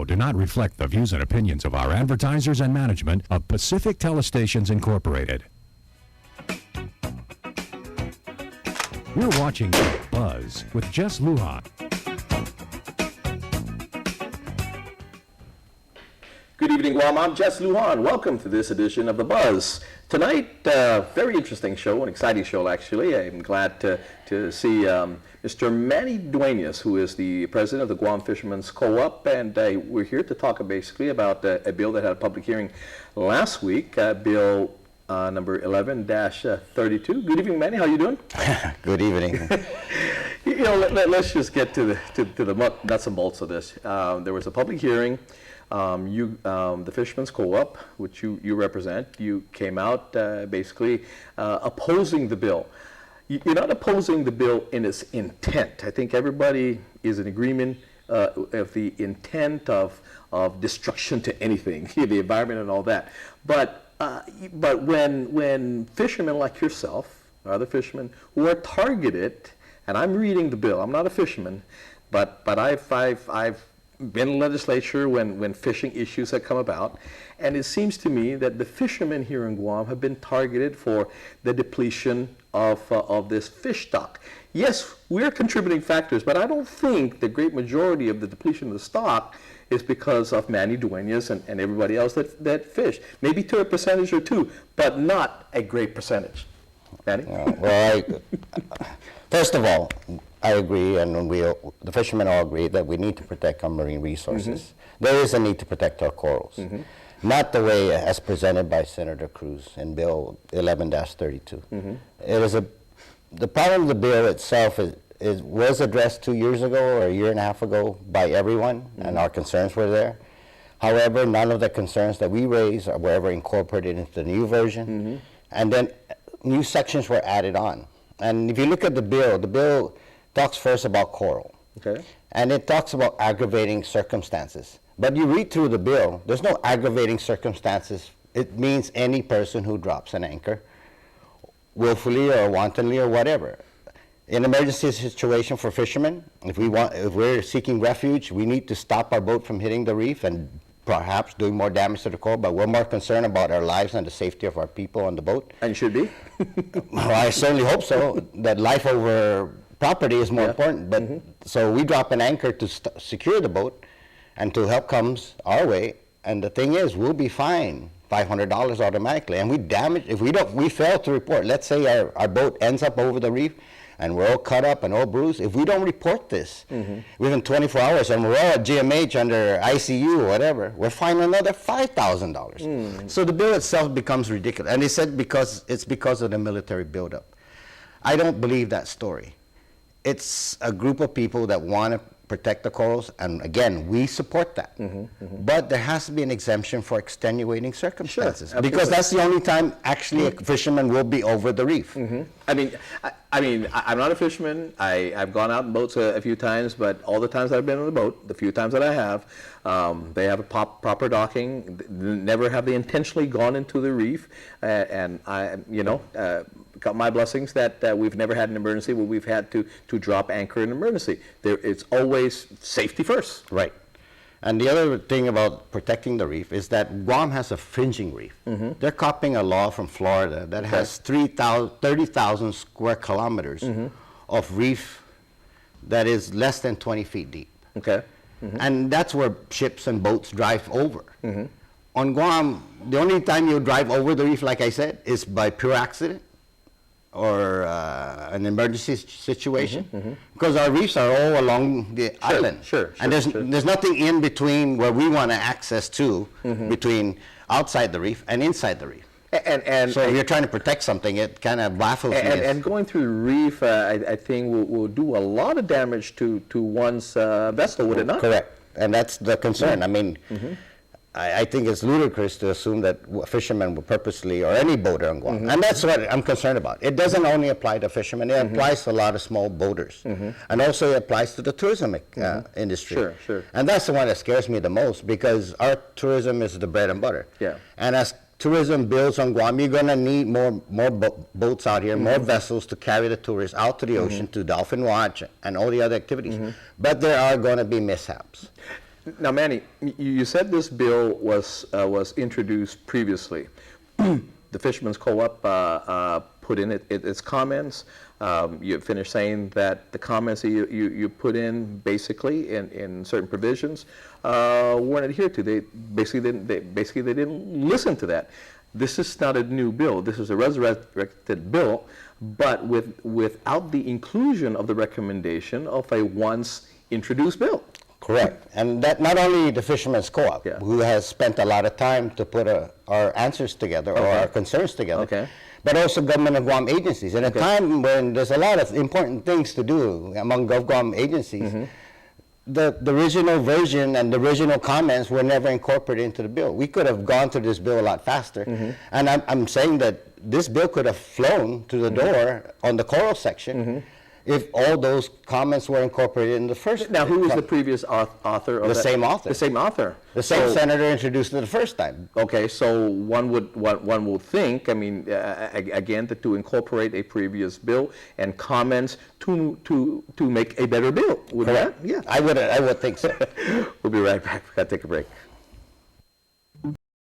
show do not reflect the views and opinions of our advertisers and management of Pacific Telestations Incorporated. You're watching Buzz with Jess Lujan. Good evening, Guam. I'm Jess Lujan. Welcome to this edition of The Buzz. Tonight, very interesting show, an exciting show, actually. I'm glad to see Mr. Manny Duenas, who is the president of the Guam Fishermen's Co-op, and we're here to talk basically about a bill that had a public hearing last week, Bill number 11-32. Good evening, Manny. How you doing? Good evening. You know, let's just get to the nuts and bolts of this. There was a public hearing. The Fisherman's Co-op, which you represent, you came out basically opposing the bill. You're not opposing the bill in its intent. I think everybody is in agreement of the intent of destruction to anything, the environment and all that. But when fishermen like yourself, other fishermen who are targeted, and I'm reading the bill. I'm not a fisherman, but I've been in the legislature when fishing issues have come about, and it seems to me that the fishermen here in Guam have been targeted for the depletion of this fish stock. Yes, we're contributing factors, but I don't think the great majority of the depletion of the stock is because of Manny Duenas and everybody else that fish. Maybe to a percentage or two, but not a great percentage. Manny? First of all, I agree, and the fishermen all agree that we need to protect our marine resources. Mm-hmm. There is a need to protect our corals. Mm-hmm. Not the way as presented by Senator Cruz in Bill 11-32. Mm-hmm. The problem of the bill itself was addressed 2 years ago or a year and a half ago by everyone, mm-hmm. and our concerns were there. However, none of the concerns that we raised were ever incorporated into the new version, mm-hmm. and then new sections were added on. And if you look at the bill talks first about coral. Okay. And it talks about aggravating circumstances. But you read through the bill, there's no aggravating circumstances. It means any person who drops an anchor, willfully or wantonly or whatever. In an emergency situation for fishermen, if we're seeking refuge, we need to stop our boat from hitting the reef and perhaps doing more damage to the coral, but we're more concerned about our lives and the safety of our people on the boat. And you should be. Well, I certainly hope so, that life over property is more important, but mm-hmm. So we drop an anchor to secure the boat, and till help comes our way. And the thing is, we'll be fined $500 automatically, and we fail to report. Let's say our boat ends up over the reef, and we're all cut up and all bruised. If we don't report this mm-hmm. within 24 hours, and we're all at GMH under ICU or whatever, we're fined another $5,000. Mm. So the bill itself becomes ridiculous, and they said it's because of the military buildup. I don't believe that story. It's a group of people that want to protect the corals, and again, we support that. Mm-hmm, mm-hmm. But there has to be an exemption for extenuating circumstances, sure, because that's the only time actually a fisherman will be over the reef. Mm-hmm. I mean, I'm not a fisherman. I've gone out in boats a few times, but all the times I've been on the boat, the few times that I have, they have a proper docking. Never have they intentionally gone into the reef, and I, got my blessings that we've never had an emergency where we've had to drop anchor in an emergency. It's always safety first. Right. And the other thing about protecting the reef is that Guam has a fringing reef. Mm-hmm. They're copying a law from Florida that has 30,000 square kilometers mm-hmm. of reef that is less than 20 feet deep. Okay. Mm-hmm. And that's where ships and boats drive over. Mm-hmm. On Guam, the only time you drive over the reef, like I said, is by pure accident or an emergency situation, mm-hmm, mm-hmm. because our reefs are all along the island. Sure, and there's nothing in between where we want to access to, mm-hmm. between outside the reef and inside the reef. And so if you're trying to protect something, it kind of baffles me. And going through the reef, I think will do a lot of damage to one's vessel, would it not? Correct, and that's the concern. Mm-hmm. I mean, mm-hmm. I think it's ludicrous to assume that fishermen will purposely, or any boater on Guam, mm-hmm. and that's what I'm concerned about. It doesn't only apply to fishermen, it mm-hmm. applies to a lot of small boaters. Mm-hmm. And also it applies to the tourism industry. Sure, sure. And that's the one that scares me the most, because our tourism is the bread and butter. Yeah. And as tourism builds on Guam, you're going to need more boats out here, mm-hmm. more vessels to carry the tourists out to the ocean, mm-hmm. to dolphin watch and all the other activities. Mm-hmm. But there are going to be mishaps. Now, Manny, you said this bill was introduced previously. The Fisherman's Co-op put in its comments. You finished saying that the comments that you put in basically in certain provisions weren't adhered to. They didn't listen to that. This is not a new bill. This is a resurrected bill, but without the inclusion of the recommendation of a once introduced bill. Correct. And that not only the Fisherman's Co-op, who has spent a lot of time to put our answers together or our concerns together, but also government of Guam agencies. In a time when there's a lot of important things to do among GovGuam agencies, the original version and the original comments were never incorporated into the bill. We could have gone through this bill a lot faster. And I'm saying that this bill could have flown to the door on the choral section if all those comments were incorporated in the first. Now, who was the previous author of the that? same author. The same author. The same senator introduced it the first time. Okay, so one would think, I mean, again, that to incorporate a previous bill and comments to make a better bill. Would that? Yeah. I would think so. We'll be right back. We've got to take a break.